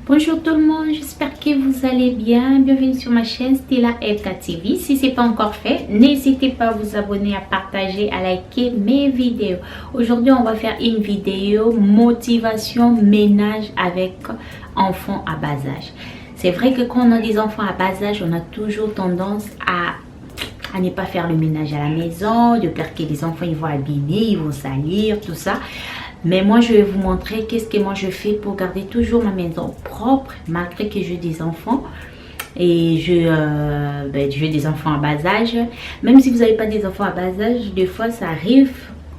Bonjour tout le monde, j'espère que vous allez bien. Bienvenue sur ma chaîne Stella FK TV. Si ce n'est pas encore fait, n'hésitez pas à vous abonner, à partager, à liker mes vidéos. Aujourd'hui, on va faire une vidéo motivation ménage avec enfants à bas âge. C'est vrai que quand on a des enfants à bas âge, on a toujours tendance à ne pas faire le ménage à la maison, de peur que les enfants ils vont abîmer, ils vont salir, tout ça. Mais moi, je vais vous montrer qu'est-ce que moi je fais pour garder toujours ma maison propre malgré que j'ai des enfants. Et j'ai des enfants à bas âge. Même si vous n'avez pas des enfants à bas âge, des fois ça arrive,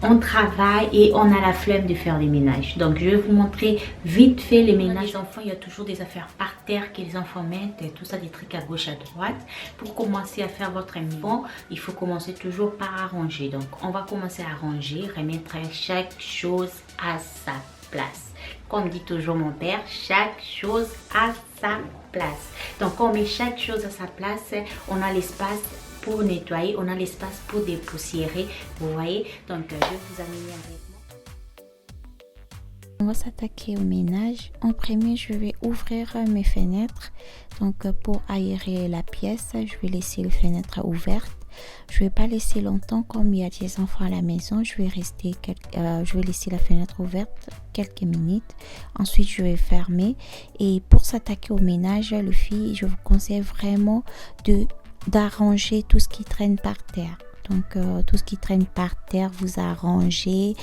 on travaille et on a la flemme de faire les ménages. Donc je vais vous montrer vite fait les ménages. Les enfants, il y a toujours des affaires par terre que les enfants mettent, et tout ça, des trucs à gauche, à droite. Pour commencer à faire votre maison, il faut commencer toujours par arranger. Donc on va commencer à ranger, remettre chaque chose à sa place. Comme dit toujours mon père, chaque chose à sa place. Donc on met chaque chose à sa place, on a l'espace pour nettoyer, on a l'espace pour dépoussiérer, vous voyez. Donc je vais vous amener avec moi. On va s'attaquer au ménage. En premier, je vais ouvrir mes fenêtres. Donc pour aérer la pièce, je vais laisser les fenêtres ouvertes. Je vais pas laisser longtemps, comme il y a des enfants à la maison. Je vais laisser la fenêtre ouverte quelques minutes. Ensuite, je vais fermer. Et pour s'attaquer au ménage, les filles, je vous conseille vraiment d'arranger tout ce qui traîne par terre. Donc tout ce qui traîne par terre, vous arrangez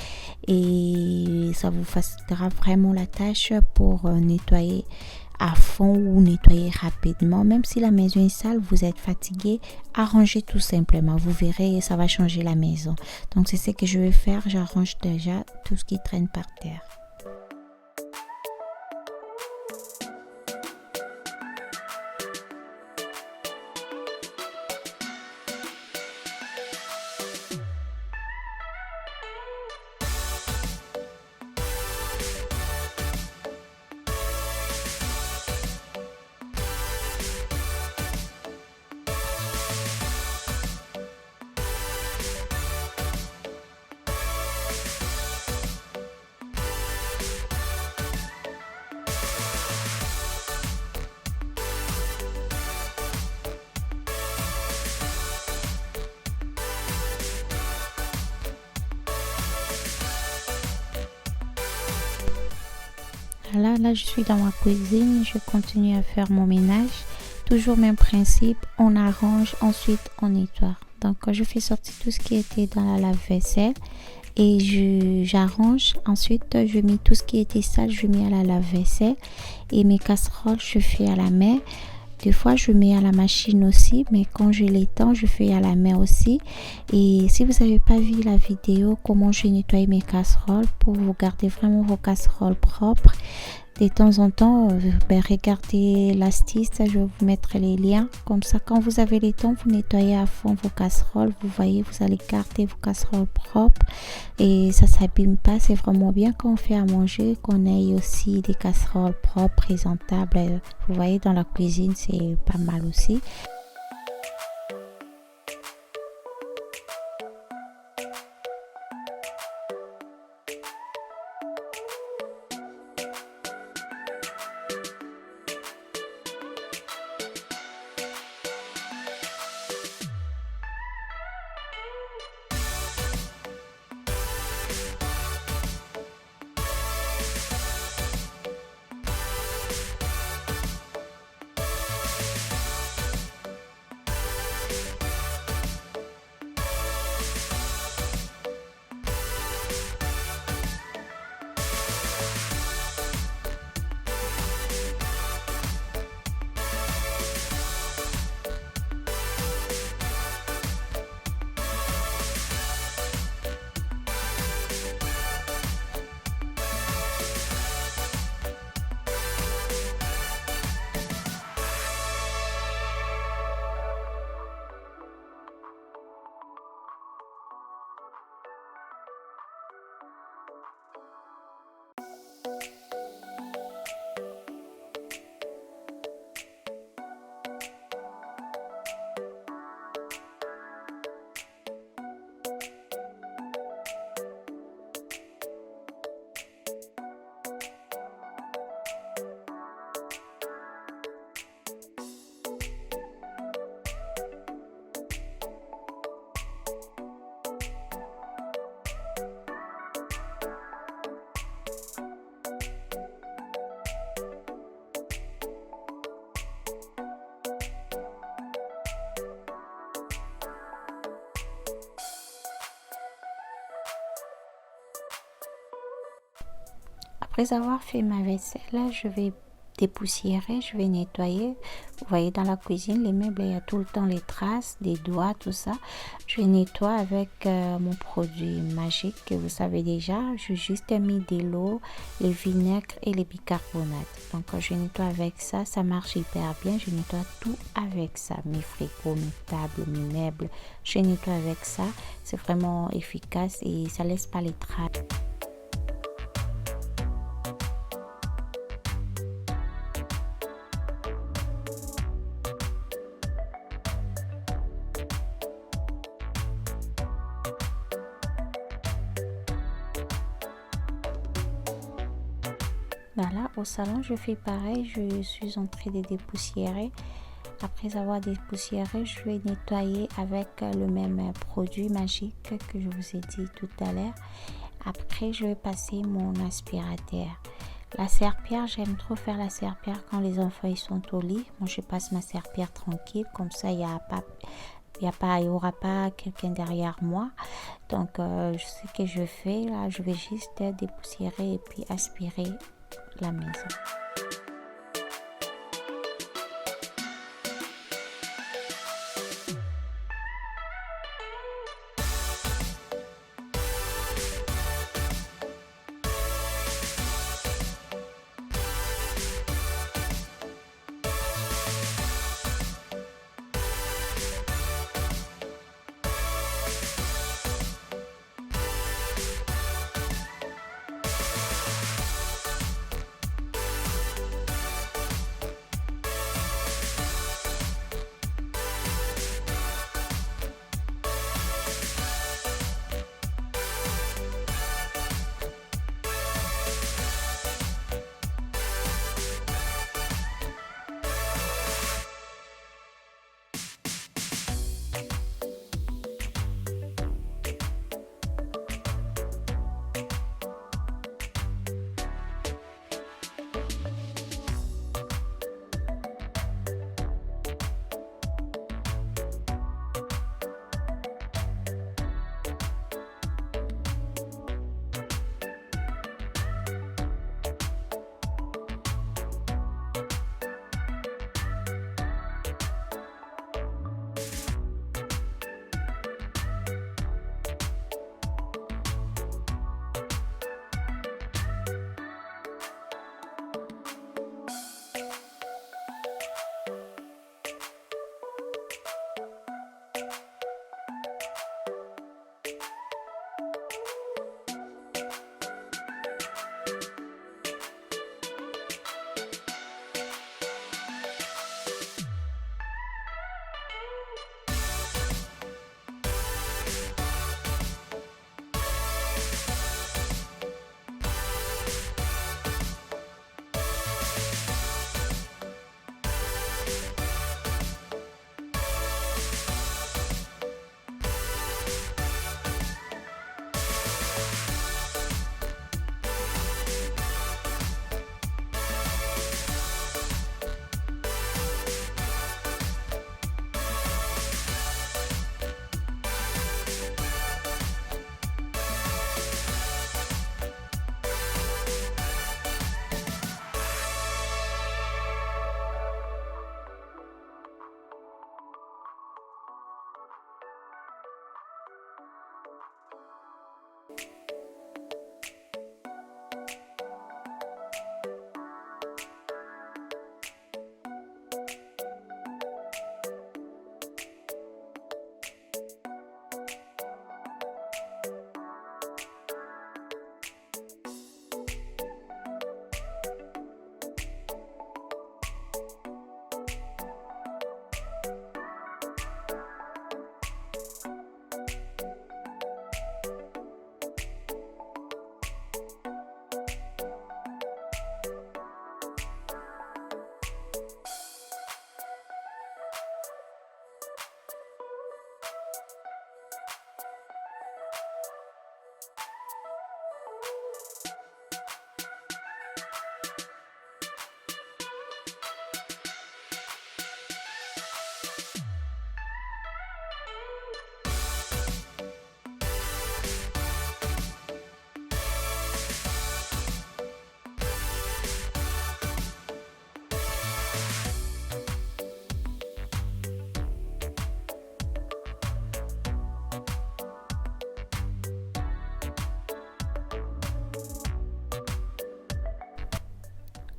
et ça vous facilitera vraiment la tâche pour nettoyer à fond ou nettoyer rapidement. Même si la maison est sale, vous êtes fatigué, arrangez tout simplement. Vous verrez, ça va changer la maison. Donc c'est ce que je vais faire. J'arrange déjà tout ce qui traîne par terre. Là, je suis dans ma cuisine, je continue à faire mon ménage. Toujours même principe, on arrange, ensuite on nettoie. Donc, je fais sortir tout ce qui était dans la lave-vaisselle et j'arrange. Ensuite, je mets tout ce qui était sale, je mets à la lave-vaisselle et mes casseroles, je fais à la main. Des fois, je mets à la machine aussi, mais quand j'ai le temps, je fais à la main aussi. Et si vous n'avez pas vu la vidéo, comment j'ai nettoyé mes casseroles pour vous garder vraiment vos casseroles propres, de temps en temps, regardez l'astuce, je vais vous mettre les liens. Comme ça, quand vous avez le temps, vous nettoyez à fond vos casseroles. Vous voyez, vous allez garder vos casseroles propres et ça ne s'abîme pas. C'est vraiment bien quand on fait à manger, qu'on ait aussi des casseroles propres, présentables. Vous voyez, dans la cuisine, c'est pas mal aussi. Après avoir fait ma vaisselle, là, je vais dépoussiérer, je vais nettoyer. Vous voyez, dans la cuisine, les meubles, il y a tout le temps les traces, des doigts, tout ça. Je nettoie avec mon produit magique que vous savez déjà. J'ai juste mis de l'eau, le vinaigre et les bicarbonates. Donc, je nettoie avec ça. Ça marche hyper bien. Je nettoie tout avec ça. Mes frigos, mes tables, mes meubles. Je nettoie avec ça. C'est vraiment efficace et ça laisse pas les traces. Voilà, au salon, je fais pareil. Je suis en train de dépoussiérer. Après avoir dépoussiéré, je vais nettoyer avec le même produit magique que je vous ai dit tout à l'heure. Après, je vais passer mon aspirateur. La serpillère, j'aime trop faire la serpillère quand les enfants ils sont au lit. Moi, je passe ma serpillère tranquille, comme ça, il y aura pas quelqu'un derrière moi. Donc, je sais que je fais là, je vais juste dépoussiérer et puis aspirer la maison.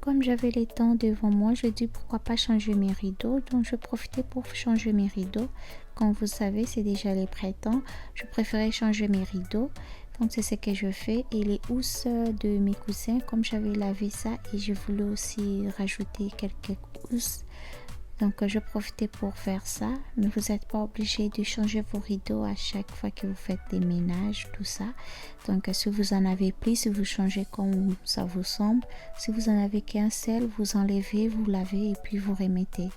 Comme j'avais les temps devant moi, je dis pourquoi pas changer mes rideaux. Donc je profitais pour changer mes rideaux. Comme vous savez, c'est déjà les printemps. Je préférais changer mes rideaux. Donc c'est ce que je fais. Et les housses de mes coussins, comme j'avais lavé ça et je voulais aussi rajouter quelques housses. Donc je profitais pour faire ça, mais vous n'êtes pas obligé de changer vos rideaux à chaque fois que vous faites des ménages, tout ça. Donc si vous en avez plus, vous changez comme ça vous semble. Si vous en avez qu'un seul, vous enlevez, vous lavez et puis vous remettez.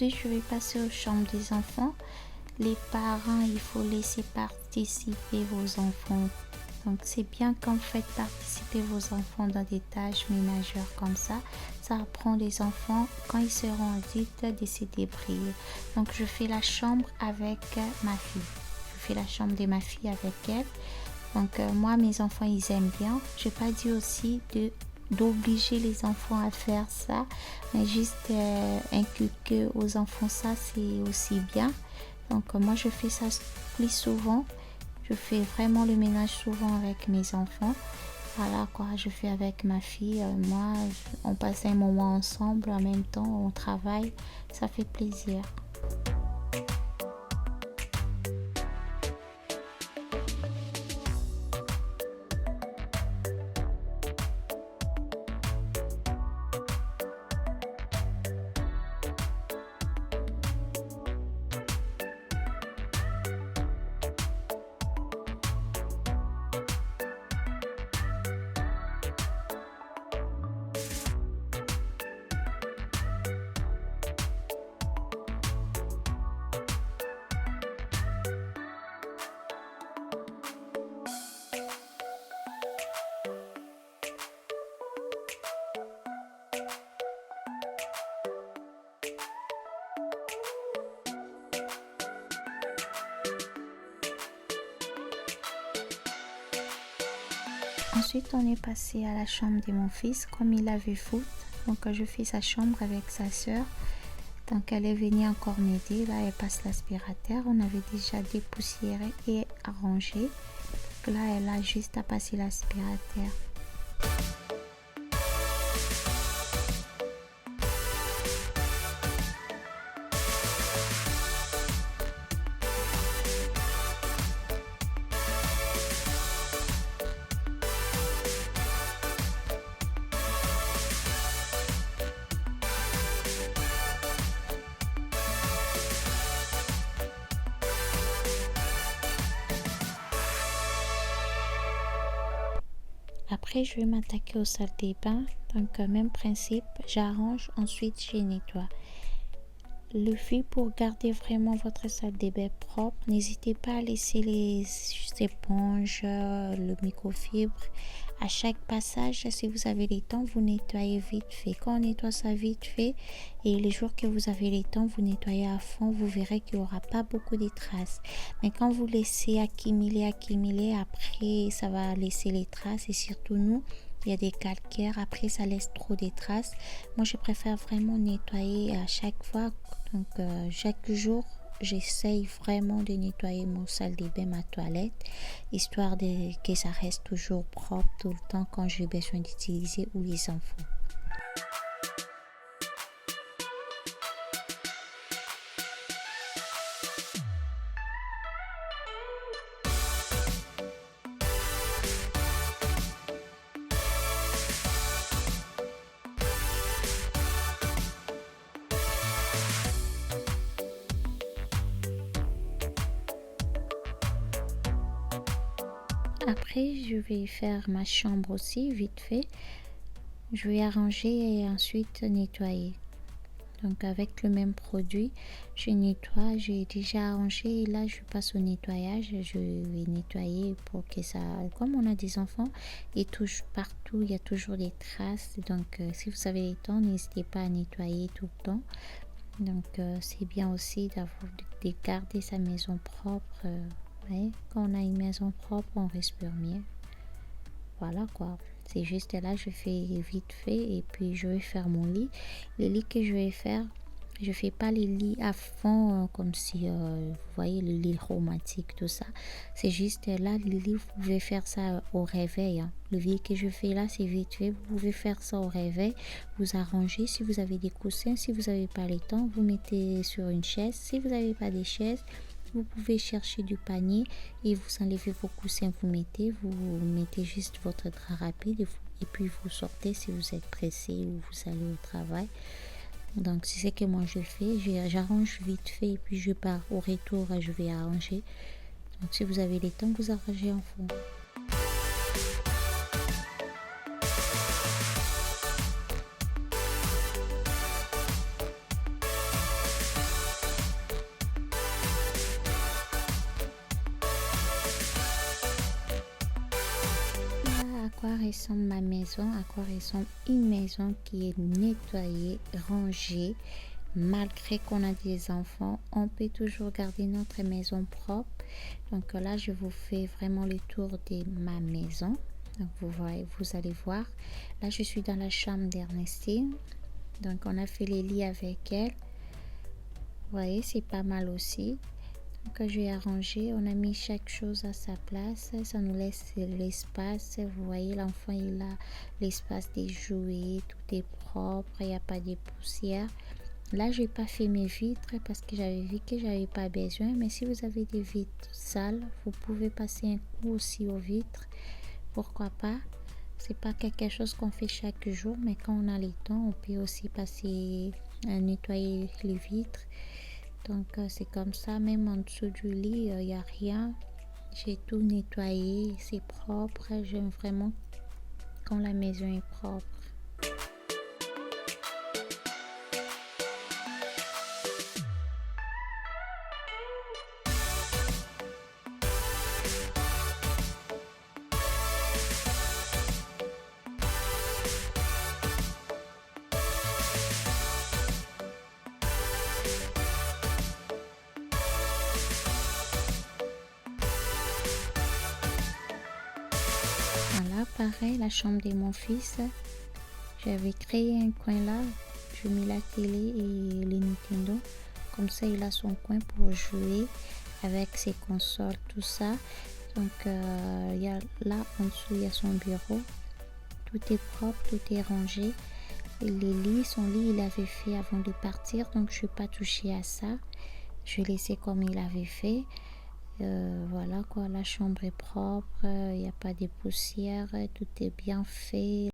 Ensuite, je vais passer aux chambres des enfants. Les parents, il faut laisser participer vos enfants. Donc, c'est bien quand vous faites participer vos enfants dans des tâches ménagères comme ça. Ça apprend les enfants, quand ils seront adultes, de se débrouiller. Donc, je fais la chambre avec ma fille. Je fais la chambre de ma fille avec elle. Donc, moi, mes enfants, ils aiment bien. Je n'ai pas dit aussi d'obliger les enfants à faire ça, mais juste inculquer aux enfants ça, c'est aussi bien. Donc moi je fais ça plus souvent, je fais vraiment le ménage souvent avec mes enfants. Voilà quoi, je fais avec ma fille, moi on passe un moment ensemble, en même temps on travaille, ça fait plaisir. Ensuite, on est passé à la chambre de mon fils, comme il avait foot. Donc, je fais sa chambre avec sa soeur. Donc, elle est venue encore m'aider. Là, elle passe l'aspirateur. On avait déjà dépoussiéré et arrangé. Donc, là, elle a juste à passer l'aspirateur. Après, je vais m'attaquer aux salles des bains. Donc, même principe, j'arrange, ensuite je nettoie. Le fait pour garder vraiment votre salle de bain propre, n'hésitez pas à laisser les éponges, le microfibre. À chaque passage, si vous avez le temps, vous nettoyez vite fait. Quand on nettoie ça vite fait, et les jours que vous avez le temps, vous nettoyez à fond, vous verrez qu'il n'y aura pas beaucoup de traces. Mais quand vous laissez accumuler, après, ça va laisser les traces. Et surtout nous, il y a des calcaires, après ça laisse trop de traces. Moi, je préfère vraiment nettoyer à chaque fois. Donc, chaque jour, j'essaye vraiment de nettoyer mon salle de bain, ma toilette, histoire que ça reste toujours propre tout le temps quand j'ai besoin d'utiliser ou les enfants. Après, je vais faire ma chambre aussi, vite fait. Je vais arranger et ensuite nettoyer. Donc avec le même produit, je nettoie, j'ai déjà arrangé et là je passe au nettoyage. Je vais nettoyer pour que ça, comme on a des enfants, ils touchent partout, il y a toujours des traces. Donc si vous avez le temps, n'hésitez pas à nettoyer tout le temps. Donc c'est bien aussi de garder sa maison propre. Ouais. Quand on a une maison propre, on respire mieux. Voilà quoi. C'est juste là, je fais vite fait et puis je vais faire mon lit. Le lit que je vais faire, je fais pas les lits à fond comme si, vous voyez, le lit romantique, tout ça. C'est juste là, le lit, vous pouvez faire ça au réveil. Hein. Le lit que je fais là, c'est vite fait. Vous pouvez faire ça au réveil. Vous arrangez si vous avez des coussins. Si vous n'avez pas les temps, vous mettez sur une chaise. Si vous n'avez pas des chaises, vous pouvez chercher du panier et vous enlevez vos coussins, vous mettez juste votre drap rapide et puis vous sortez si vous êtes pressé ou vous allez au travail. Donc c'est ce que moi je fais, j'arrange vite fait et puis je pars au retour, je vais arranger. Donc si vous avez le temps, vous arrangez en fond. À quoi ressemble ma maison, à quoi ressemble une maison qui est nettoyée, rangée. Malgré qu'on a des enfants, on peut toujours garder notre maison propre. Donc là, je vous fais vraiment le tour de ma maison. Donc vous allez voir. Là, je suis dans la chambre d'Ernestine. Donc on a fait les lits avec elle. Vous voyez, c'est pas mal aussi. Donc j'ai arrangé, on a mis chaque chose à sa place, ça nous laisse l'espace. Vous voyez, l'enfant il a l'espace des jouets, tout est propre, il n'y a pas de poussière. Là, j'ai pas fait mes vitres parce que j'avais vu que j'avais pas besoin, mais si vous avez des vitres sales, vous pouvez passer un coup aussi aux vitres, pourquoi pas. C'est pas quelque chose qu'on fait chaque jour, mais quand on a le temps, on peut aussi passer à nettoyer les vitres. Donc c'est comme ça, même en dessous du lit, il n'y a rien. J'ai tout nettoyé, c'est propre. J'aime vraiment quand la maison est propre. Voilà, pareil, la chambre de mon fils. J'avais créé un coin là. Je mets la télé et les Nintendo. Comme ça, il a son coin pour jouer avec ses consoles, tout ça. Donc, il y a, là, en dessous, il y a son bureau. Tout est propre, tout est rangé. Et les lits, son lit, il avait fait avant de partir. Donc, je ne suis pas touchée à ça. Je laissais comme il avait fait. Voilà quoi, la chambre est propre, il n'y a pas de poussière, tout est bien fait.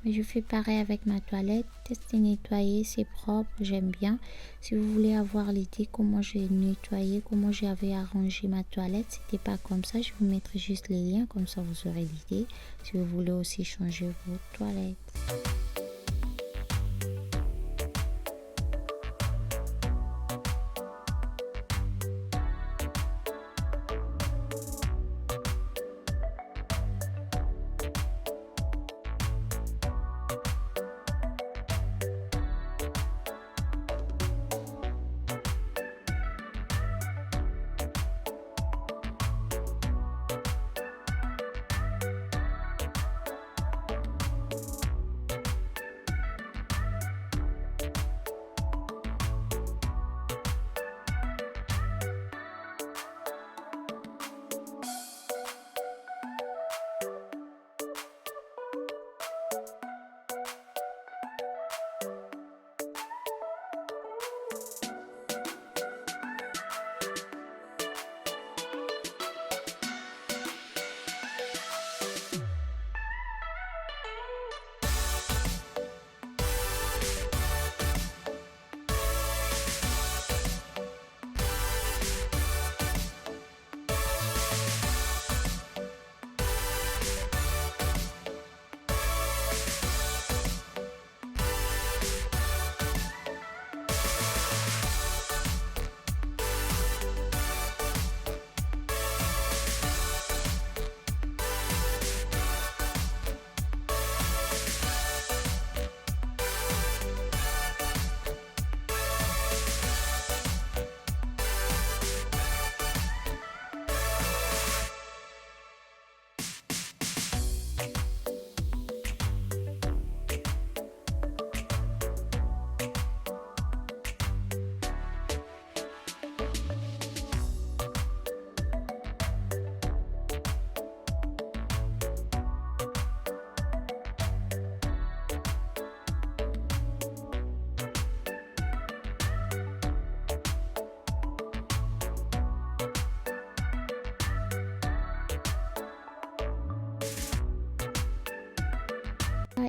Je fais pareil avec ma toilette, c'est nettoyé, c'est propre, j'aime bien. Si vous voulez avoir l'idée comment j'ai nettoyé, comment j'avais arrangé ma toilette, c'était pas comme ça, je vous mettrai juste les liens, comme ça vous aurez l'idée. Si vous voulez aussi changer votre toilette.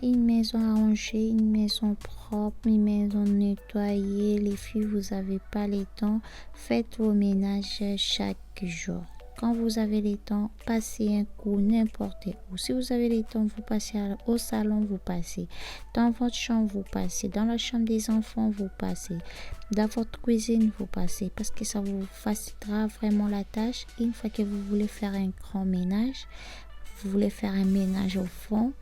une maison arrangée, une maison propre, une maison nettoyée. Les filles, vous n'avez pas le temps, faites vos ménages chaque jour. Quand vous avez le temps, passez un coup n'importe où. Si vous avez le temps, vous passez au salon, vous passez. Dans votre chambre, vous passez. Dans la chambre des enfants, vous passez. Dans votre cuisine, vous passez. Parce que ça vous facilitera vraiment la tâche. Une fois que vous voulez faire un grand ménage, vous voulez faire un ménage au fond,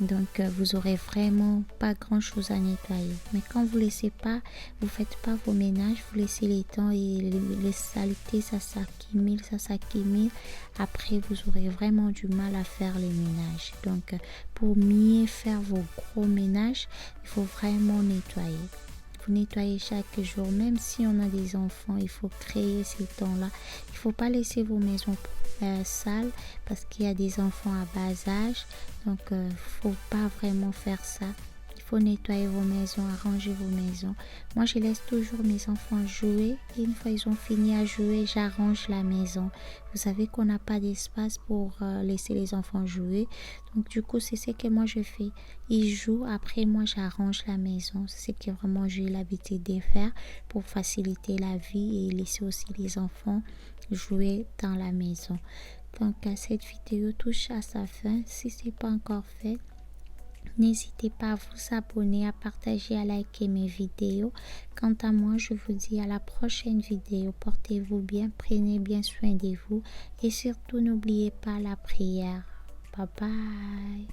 donc vous aurez vraiment pas grand chose à nettoyer. Mais quand vous laissez pas, vous faites pas vos ménages, vous laissez les temps et les saletés, ça s'accumule. Après vous aurez vraiment du mal à faire les ménages. Donc pour mieux faire vos gros ménages, il faut vraiment nettoyer. Vous nettoyez chaque jour, même si on a des enfants, il faut créer ces temps-là. Il faut pas laisser vos maisons sales parce qu'il y a des enfants à bas âge, donc faut pas vraiment faire ça. Il faut nettoyer vos maisons, arranger vos maisons. Moi, je laisse toujours mes enfants jouer et une fois ils ont fini à jouer, j'arrange la maison. Vous savez qu'on n'a pas d'espace pour laisser les enfants jouer, donc du coup c'est ce que moi je fais. Ils jouent, après moi j'arrange la maison. C'est ce que vraiment j'ai l'habitude de faire pour faciliter la vie et laisser aussi les enfants jouer dans la maison. Donc cette vidéo touche à sa fin. Si ce n'est pas encore fait, n'hésitez pas à vous abonner, à partager, à liker mes vidéos. Quant à moi, je vous dis à la prochaine vidéo. Portez-vous bien, prenez bien soin de vous et surtout n'oubliez pas la prière. Bye bye.